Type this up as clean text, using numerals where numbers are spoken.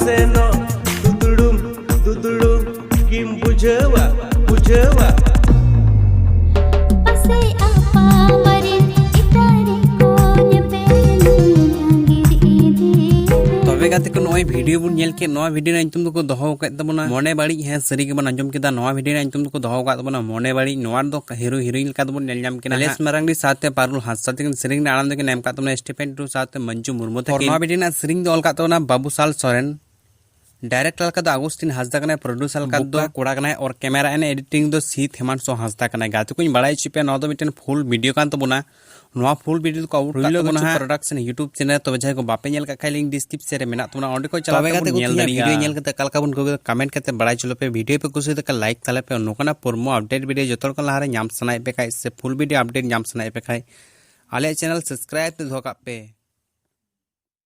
seno dudulum kim bujewa Pasay apa marin itari ko तबे गाते को नय वीडियो बुन नेल के नय वीडियो अंतम को दोहो का तबना मने बाड़ी है सरी के बन अंजम केदा नय वीडियो अंतम को दोहो का तबना मने बाड़ी नोआ दो हीरो हीरोइन का तबन नेल जाम केना लेस मरांगडी साथे पारुल हासा ते सरिंग ने आनंद के नेम का तबना स्टीफेन टू साथे मंजू मुर्मू ते नय वीडियो ना सरिंग दो का तबना बाबूसाल सोरेन डायरेक्टर का अगस्तिन हासदा कना प्रोड्यूसर का दो कोड़ा कना और कैमरा एंड एडिटिंग दो सी हेमंत हासदा कना गाते को बड़ाई चिपे न दो मिटन फुल वीडियो कान तबना नोआ फुल वीडियो को आउट का तबना प्रोडक्शन यूट्यूब चैनल तो बजाय को बापे नेल का खाई लिंक डिस्क्रिप्शन रे मेना तबना ओंडे को चला गाते को नेल वीडियो नेल के कल का बन को कमेंट करते बड़ाई चलो पे वीडियो पे कुछ तक लाइक तले पे नोकना परमो अपडेट वीडियो जतोर को लहारे नाम सनाय पे खाई से फुल वीडियो अपडेट नाम सनाय पे खाई आले चैनल सब्सक्राइब तो धोका पे।